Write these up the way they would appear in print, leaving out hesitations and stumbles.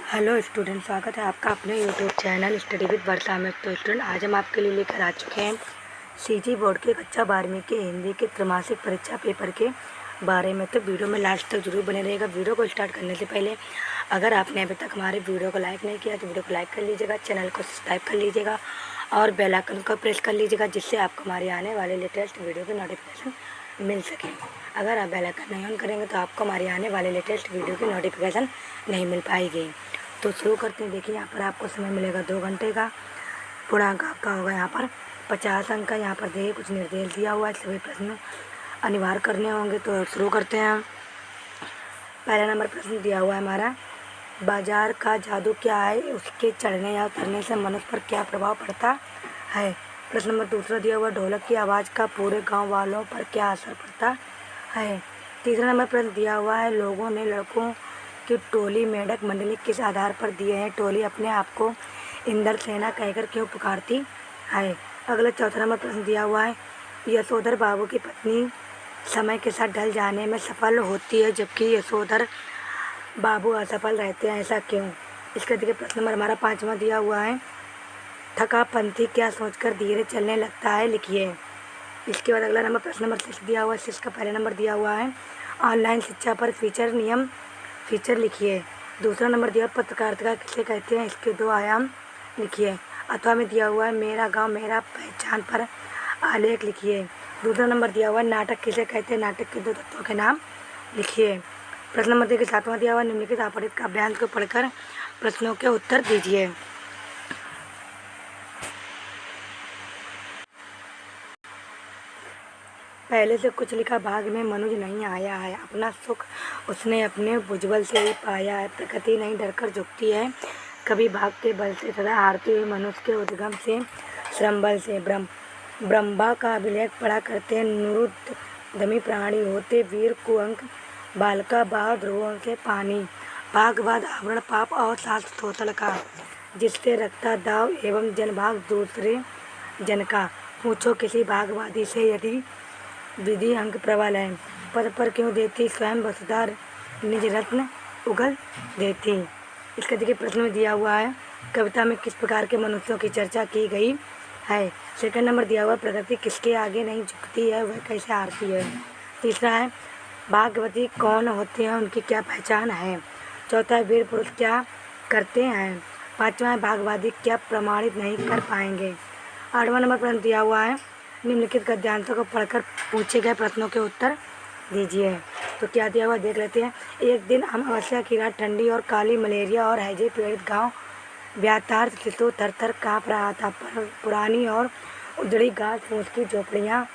Hello student, स्वागत है आपका अपने यूट्यूब चैनल स्टडी विद वर्षा में। तो स्टूडेंट, आज हम आपके लिए लेकर आ चुके हैं सीजी बोर्ड के कक्षा 12वीं के हिंदी के त्रैमासिक परीक्षा पेपर के बारे में। तो वीडियो में लास्ट तक जरूर बने रहेगा। वीडियो को स्टार्ट करने से पहले अगर आपने अभी तक हमारे वीडियो को लाइक नहीं किया तो वीडियो को लाइक कर लीजिएगा, चैनल को सब्सक्राइब कर लीजिएगा और बेल आइकन को प्रेस कर लीजिएगा, जिससे आपको हमारे आने वाले लेटेस्ट वीडियो की नोटिफिकेशन मिल सके। अगर आप बेल आइकन नहीं ऑन करेंगे तो आपको हमारे आने वाले लेटेस्ट वीडियो की नोटिफिकेशन नहीं मिल पाएगी। तो शुरू करते हैं। देखिए, यहाँ पर आपको समय मिलेगा 2 घंटे का। पूर्णांक आपका होगा यहाँ पर 50 अंक का। यहाँ पर देखिए कुछ निर्देश दिया हुआ है, सभी प्रश्न अनिवार्य करने होंगे। तो शुरू करते हैं। पहला नंबर प्रश्न दिया हुआ है हमारा, बाजार का जादू क्या है, उसके चढ़ने या उतरने से मनुष्य पर क्या प्रभाव पड़ता है। प्रश्न नंबर दूसरा दिया हुआ, ढोलक की आवाज़ का पूरे गाँव वालों पर क्या असर पड़ता है। तीसरा नंबर प्रश्न दिया हुआ है, लोगों ने लड़कों की टोली मेढक मंडली किस आधार पर दिए हैं। टोली अपने आप को इंद्र सेना कहकर क्यों पुकारती है। अगला चौथा नंबर प्रश्न दिया हुआ है, यशोधर बाबू की पत्नी समय के साथ ढल जाने में सफल होती है जबकि यशोधर बाबू असफल रहते हैं, ऐसा क्यों। इसका देखिए प्रश्न नंबर हमारा 5वां दिया हुआ है, थका पंथी क्या सोचकर धीरे चलने लगता है, लिखिए। इसके बाद अगला नंबर प्रश्न नंबर 6 दिया हुआ है। 6 का पहला नंबर दिया हुआ है, ऑनलाइन शिक्षा पर फीचर लिखिए। दूसरा नंबर दिया पत्रकारिता किसे कहते हैं, इसके 2 आयाम लिखिए। अथवा में दिया हुआ है, मेरा गांव मेरा पहचान पर आलेख लिखिए। दूसरा नंबर दिया हुआ है, नाटक किसे कहते हैं, नाटक के 2 तत्वों के नाम लिखिए। प्रश्न नंबर देखिए 7वां दिया हुआ है, निम्नलिखित अपठित काव्यांश को पढ़कर प्रश्नों के उत्तर दीजिए। पहले से कुछ लिखा, भाग में मनुज नहीं आया है, अपना सुख उसने अपने भुजबल से ही पाया है। प्रकृति नहीं डरकर झुकती है कभी भाग के बल से, तथा हारती हुई मनुष्य के उद्गम से श्रमबल से। ब्रह्मा का अभिलेख पढ़ा करते नुरुद्दमी प्राणी होते वीर कुअंक, बालका बाह ध्रुवों से पानी। भागवाद आवरण पाप और शास्त्र थोतल का, जिससे रखता दाव एवं जनभाग दूसरे जन का। पूछो किसी भागवादी से यदि विधि अंक प्रबल है, पद पर क्यों देती स्वयं वसुधा निज रत्न उगल देती। इसका देखिए प्रश्न में दिया हुआ है, कविता में किस प्रकार के मनुष्यों की चर्चा की गई है। सेकंड नंबर दिया हुआ है, प्रकृति किसके आगे नहीं झुकती है, वह कैसे हारती है। तीसरा है, भागवती कौन होते हैं, उनकी क्या पहचान है। चौथा है, वीर पुरुष क्या करते हैं। पाँचवा है, भागवादी क्या प्रमाणित नहीं कर पाएंगे। 8वां नंबर प्रश्न दिया हुआ है, निम्नलिखित गद्यांशों को पढ़कर पूछे गए प्रश्नों के उत्तर दीजिए। तो क्या दिया हुआ देख लेते हैं। एक दिन अमावस्या की रात, ठंडी और काली, मलेरिया और हैजे पीड़ित गांव व्यातार्थ तितो थर काँप रहा था। पुरानी और उजड़ी घास फूस की झोपड़ियाँ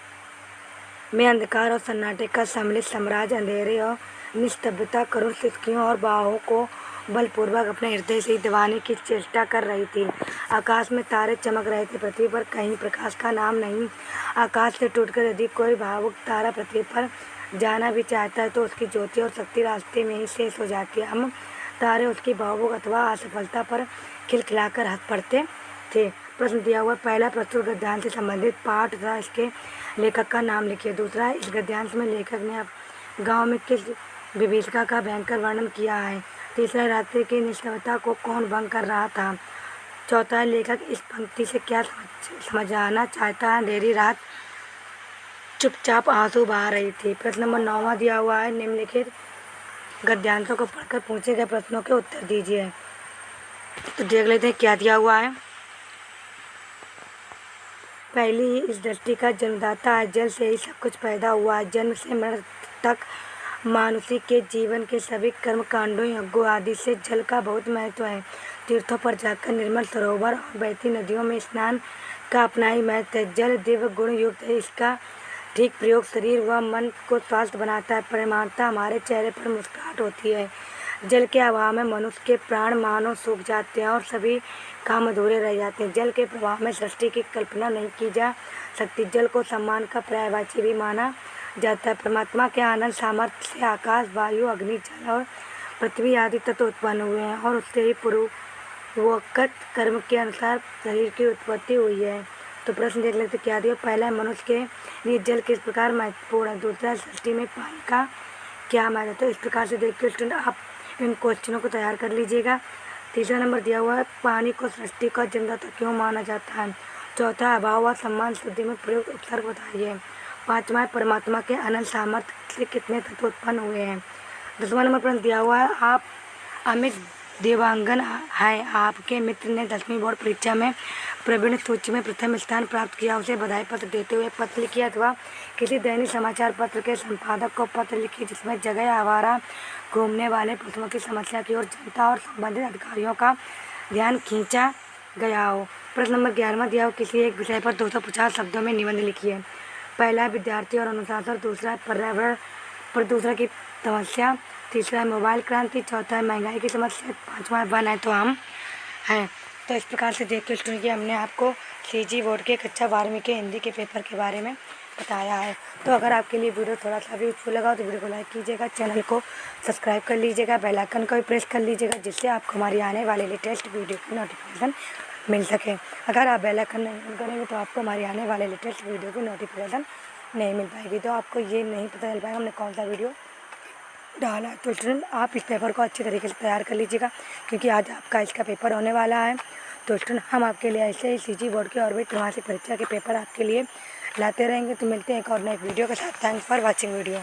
में अंधकार और सन्नाटे का सम्मिलित साम्राज्य अंधेरे और निस्तब्धता करुण सिसकियों और बाहों को बलपूर्वक अपने हृदय से दबाने की चेष्टा कर रही थी। आकाश में तारे चमक रहे थे, पृथ्वी पर कहीं प्रकाश का नाम नहीं। आकाश से टूटकर यदि कोई भावुक तारा पृथ्वी पर जाना भी चाहता है तो उसकी ज्योति और शक्ति रास्ते में ही शेष हो जाती है। हम तारे उसकी भावुक अथवा असफलता पर खिलखिलाकर हंस पड़ते थे। प्रश्न दिया हुआ, पहला प्रस्तुत गद्यांश से संबंधित पाठ तथा इसके लेखक का नाम लिखिए। दूसरा है, इस गद्यांश में लेखक ने गाँव में किस विभीषिका का भयंकर वर्णन किया है। तीसरा, रात्रि की निष्ठवता को कौन भंग कर रहा था। चौथा है, लेखक इस पंक्ति से क्या समझाना चाहता है, अंधेरी रात चुपचाप आंसू बहा रही थी। प्रश्न नंबर 9वां दिया हुआ है, निम्नलिखित गद्यांशों को पढ़कर पूछे गए प्रश्नों के उत्तर दीजिए। तो देख लेते हैं क्या दिया हुआ है। पहली ही इस दृष्टि का जन्मदाता है, जल से ही सब कुछ पैदा हुआ है। जन्म से मृत्यु तक मानुषी के जीवन के सभी कर्म कांडों, यज्ञों आदि से जल का बहुत महत्व है। तीर्थों पर जाकर निर्मल सरोवर और बहती नदियों में स्नान का अपना ही महत्व है। जल दिव्य गुण युक्त है, इसका ठीक प्रयोग शरीर व मन को स्वस्थ बनाता है। परिमाणता हमारे चेहरे पर मुस्कुराहट होती है। जल के अभाव में मनुष्य के प्राण मानो सूख जाते हैं और सभी काम अधूरे रह जाते हैं। जल के प्रभाव में सृष्टि की कल्पना नहीं की जा सकती। जल को सम्मान का पर्यायवाची भी माना जाता है। परमात्मा के आनंद सामर्थ्य से आकाश, वायु, अग्नि, जल और पृथ्वी आदि तत्व उत्पन्न हुए हैं और उससे ही पूर्वोक्त कर्म के अनुसार शरीर की उत्पत्ति हुई है। तो प्रश्न देख लेते क्या दिया। पहला, मनुष्य के लिए जल किस प्रकार महत्वपूर्ण है। दूसरा, सृष्टि में पानी का क्या महत्व है। तो इस प्रकार से देखिए स्टूडेंट, आप इन क्वेश्चनों को तैयार कर लीजिएगा। तीसरा नंबर दिया हुआ है पानी को सृष्टि का जन्मदाता क्यों माना जाता है। चौथा अभाव व सम्मान शुद्धि में प्रयुक्त उपसर्ग बताइए। पाँचवा है परमात्मा के अनंत सामर्थ्य से कितने तत्व उत्पन्न हुए हैं। 10वां नंबर प्रश्न दिया हुआ है आप अमित देवांगन हैं, आपके मित्र ने 10वीं बोर्ड परीक्षा में प्रवीण सूची में प्रथम स्थान प्राप्त किया, उसे बधाई पत्र देते हुए पत्र लिखिए अथवा किसी दैनिक समाचार पत्र के संपादक को पत्र लिखिए जिसमें जगह आवारा घूमने वाले पशुओं की समस्या की ओर जनता और संबंधित अधिकारियों का ध्यान खींचा गया हो। प्रश्न नंबर 11वां दिया हो किसी एक विषय पर 250 शब्दों में निबंध लिखिए। पहला विद्यार्थी और अनुशासन, दूसरा पर्यावरण प्रदूषण की समस्या, तीसरा है मोबाइल क्रांति, चौथा है महंगाई की समस्या, पाँचवा है वन है तो हम हैं। तो इस प्रकार से देख के स्टूडेंट कि हमने आपको सीजी बोर्ड के कक्षा 12वीं के हिंदी के पेपर के बारे में बताया है। तो अगर आपके लिए वीडियो थोड़ा सा भी यूजफुल लगा तो वीडियो को लाइक कीजिएगा, चैनल को सब्सक्राइब कर लीजिएगा, बेल आइकन को भी प्रेस कर लीजिएगा जिससे आपको हमारी आने वाले लेटेस्ट वीडियो की नोटिफिकेशन मिल सके। अगर आप बेल आइकन नहीं करेंगे तो आपको हमारी आने वाले लेटेस्ट वीडियो की नोटिफिकेशन नहीं मिल पाएगी, तो आपको ये नहीं पता चल पाएगा हमने कौन सा वीडियो डाला है। तो स्टूडेंट आप इस पेपर को अच्छे तरीके से तैयार कर लीजिएगा क्योंकि आज आपका इसका पेपर होने वाला है। तो स्टूडेंट हम आपके लिए ऐसे ही सीजी बोर्ड के और भी त्रैमासिक परीक्षा के पेपर आपके लिए लाते रहेंगे। तो मिलते हैं एक और नए वीडियो के साथ। Thanks for watching video.